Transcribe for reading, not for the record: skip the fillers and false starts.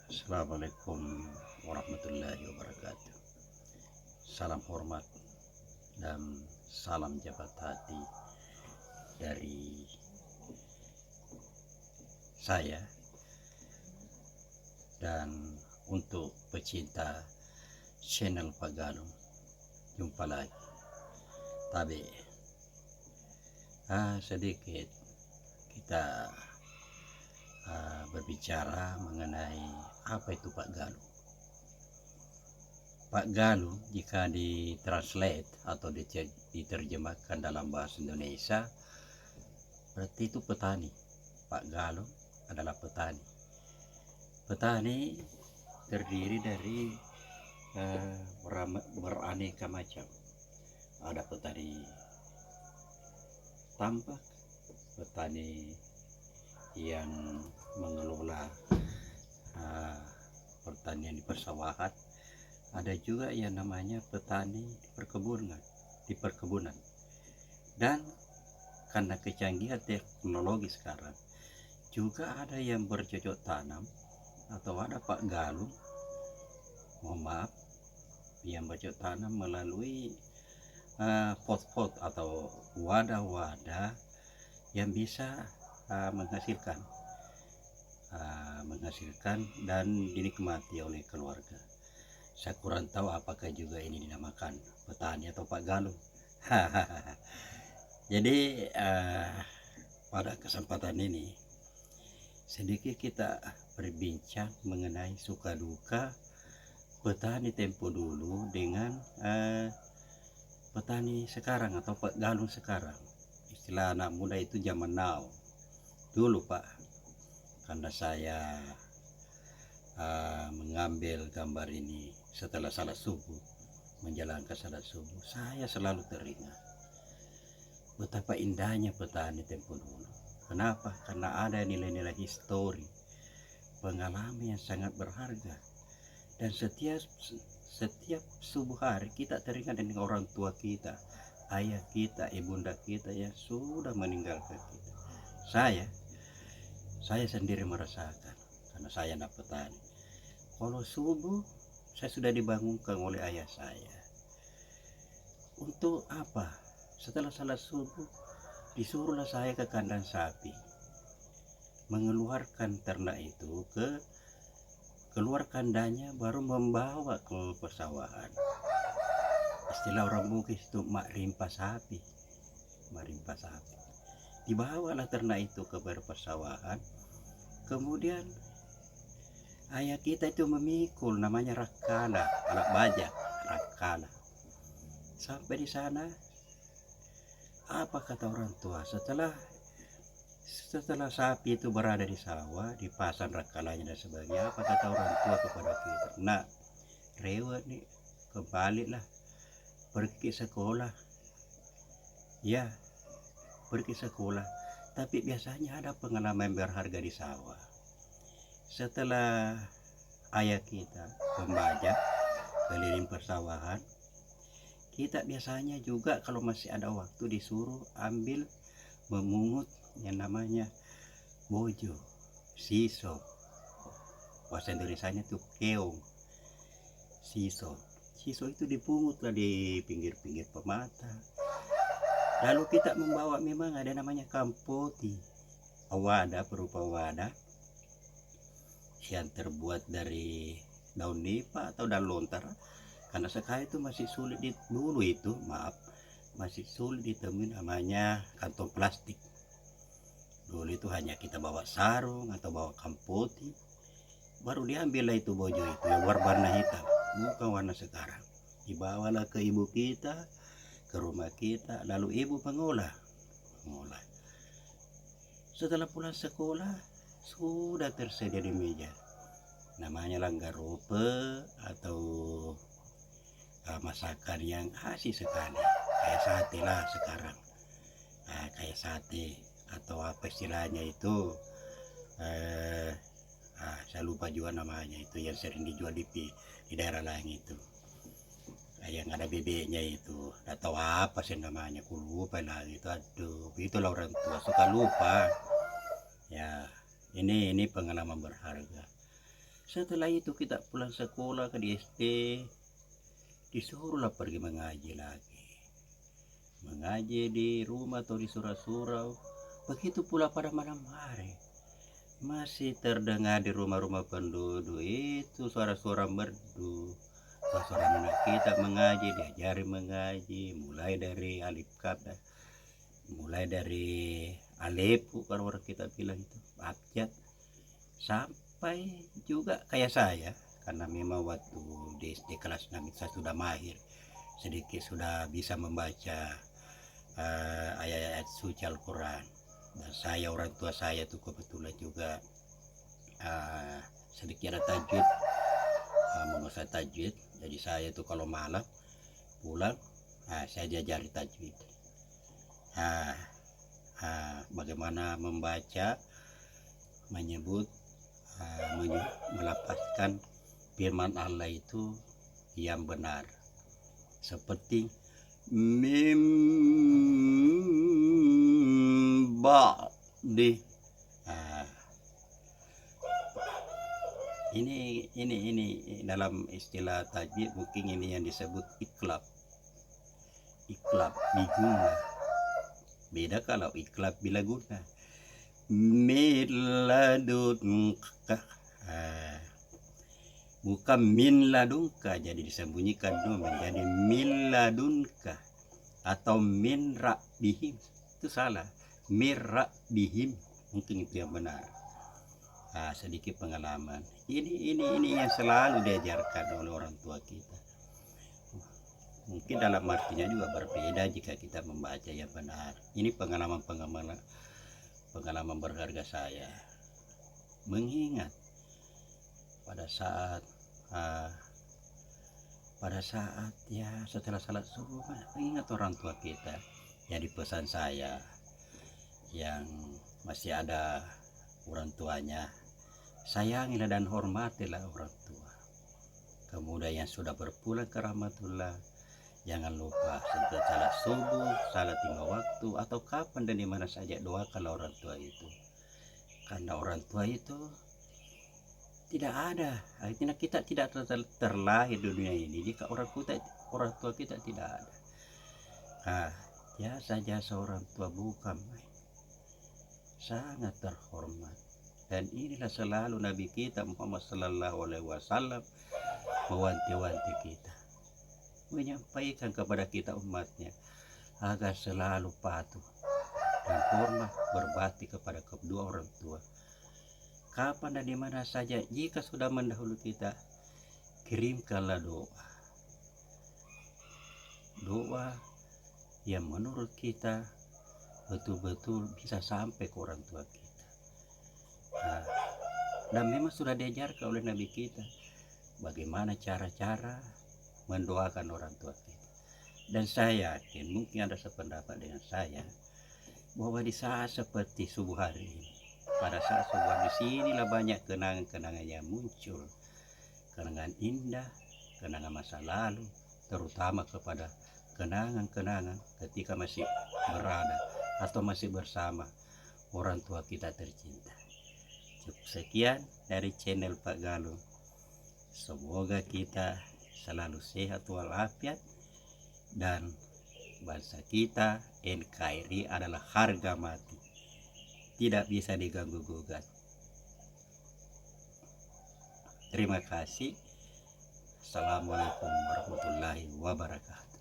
Assalamualaikum warahmatullahi wabarakatuh. Salam hormat dan salam jabat hati dari saya, dan untuk pecinta channel Pak Galung, jumpa lagi. Tapi sedikit kita berbicara mengenai apa itu Pak Galung. Pak Galung jika ditranslate atau diterjemahkan dalam bahasa Indonesia berarti itu petani. Pak Galung adalah petani. Petani terdiri dari beraneka macam. Ada petani tambak, petani yang mengelola pertanian di persawahan, ada juga yang namanya petani di perkebunan. Dan karena kecanggihan teknologi sekarang, juga ada yang bercocok tanam atau ada Pak Galung, mohon maaf, yang bercocok tanam melalui pot-pot atau wadah-wadah yang bisa menghasilkan dan dinikmati oleh keluarga. Saya kurang tahu apakah juga ini dinamakan petani atau Pak Galung. Jadi pada kesempatan ini sedikit kita berbincang mengenai suka duka petani tempo dulu dengan petani sekarang atau Pak Galung sekarang. Istilah anak muda itu zaman now. Dulu Pak, karena saya mengambil gambar ini setelah salat subuh, menjalankan salat subuh, saya selalu teringat betapa indahnya petani tempo dulu. Kenapa? Karena ada nilai-nilai histori, pengalaman yang sangat berharga. Dan setiap subuh hari kita teringat dengan orang tua kita, ayah kita, ibunda kita yang sudah meninggalkan kita. Saya sendiri merasakan, karena saya anak petani. Kalau subuh saya sudah dibangunkan oleh ayah saya. Untuk apa? Setelah salat subuh disuruhlah saya ke kandang sapi, mengeluarkan ternak itu keluar kandangnya, baru membawa ke persawahan. Istilah orang Bugis itu mak rimpa sapi. Dibawalah ternak itu ke persawahan. Kemudian ayah kita itu memikul, namanya Rakala, anak baja, Rakala. Sampai di sana, apa kata orang tua? Setelah sapi itu berada di sawah, dipasang rakalanya dan sebagainya, apa kata orang tua kepada kita? Nak, rewet nih, kembalilah, pergi ke sekolah. Ya, pergi sekolah. Tapi biasanya ada pengalaman berharga di sawah. Setelah ayah kita membaca keliling persawahan, kita biasanya juga kalau masih ada waktu disuruh ambil memungut yang namanya bojo, siso. Bahasa Indonesianya itu keong, siso. Siso itu dipungutlah di pinggir-pinggir pemata. Lalu kita membawa, memang ada namanya kampoti, wadah, berupa wadah yang terbuat dari daun nipah atau daun lontar. Karena sekarang itu masih sulit masih sulit ditemui namanya kantong plastik. Dulu itu hanya kita bawa sarung atau bawa kampoti, baru diambillah itu bojo itu yang berwarna hitam, bukan warna sekarang. Dibawalah ke ibu kita, ke rumah kita, lalu ibu mengolah. Setelah pulang sekolah sudah tersedia di meja namanya langgarope atau masakan yang khas sekali, kayak sate lah sekarang, kayak sate atau apa istilahnya itu, saya lupa juga namanya, itu yang sering dijual di daerah lain itu, yang ada bebeknya itu, atau apa sih namanya, aku lupa lah itu. Aduh, itulah orang tua suka lupa ya. Ini pengalaman berharga. Setelah itu kita pulang sekolah ke di SD, disuruhlah pergi mengaji lagi. Mengaji di rumah atau di surau-surau. Begitu pula pada malam hari. Masih terdengar di rumah-rumah penduduk itu suara-suara merdu. Suara anak kita mengaji, diajari mengaji, mulai dari alif kab, mulai dari alepu kalau orang kita bilang itu, abjad, sampai juga kayak saya, karena memang waktu di SD kelas 6 saya sudah mahir, sedikit sudah bisa membaca ayat-ayat suci Al-Quran. Dan saya, orang tua saya tuh kebetulan juga sedikit ada tajwid, menguasai tajwid. Jadi saya tuh kalau malam pulang, saya diajari tajwid, bagaimana membaca, menyebut, melapaskan firman Allah itu yang benar, seperti mim ba'di. Ini dalam istilah tajwid mungkin ini yang disebut iklab biguna. Beda kalau iklab bila guna. Miladunka, bukan min ladunka, jadi disembunyikan dulu menjadi min ladunka atau min rabbihim. Itu salah, min rabbihim, mungkin itu yang benar. Sedikit pengalaman. Ini yang selalu diajarkan oleh orang tua kita. Mungkin dalam artinya juga berbeda jika kita membaca yang benar. Ini pengalaman berharga saya. Mengingat pada saat ya setelah salat subuh, mengingat orang tua kita. Jadi pesan saya yang masih ada orang tuanya, sayangilah dan hormatilah orang tua. Kemudian yang sudah berpulang ke rahmatullah, jangan lupa setelah salat subuh, salat 5 waktu, atau kapan dan dimana saja doakanlah orang tua itu. Karena orang tua itu tidak ada, artinya kita tidak terlahir di dunia ini jika orang tua kita tidak ada. Jasa orang tua bukan main, sangat terhormat. Dan inilah selalu Nabi kita Muhammad Sallallahu Alaihi Wasallam mewanti-wanti kita, menyampaikan kepada kita umatnya agar selalu patuh dan hormat berbakti kepada kedua orang tua. Kapan dan dimana saja jika sudah mendahului kita, kirimkanlah doa yang menurut kita betul-betul bisa sampai ke orang tua kita. Dan memang sudah diajarkan oleh Nabi kita bagaimana cara-cara mendoakan orang tua kita. Dan saya yakin mungkin ada sependapat dengan saya bahwa di saat seperti subuh hari ini, pada saat subuh di sinilah banyak kenangan-kenangan yang muncul, kenangan indah, kenangan masa lalu, terutama kepada kenangan-kenangan ketika masih berada atau masih bersama orang tua kita tercinta. Cukup sekian dari channel Pak Galung. Semoga kita selalu sehat walafiat, dan bangsa kita NKRI adalah harga mati, tidak bisa diganggu gugat. Terima kasih. Assalamualaikum warahmatullahi wabarakatuh.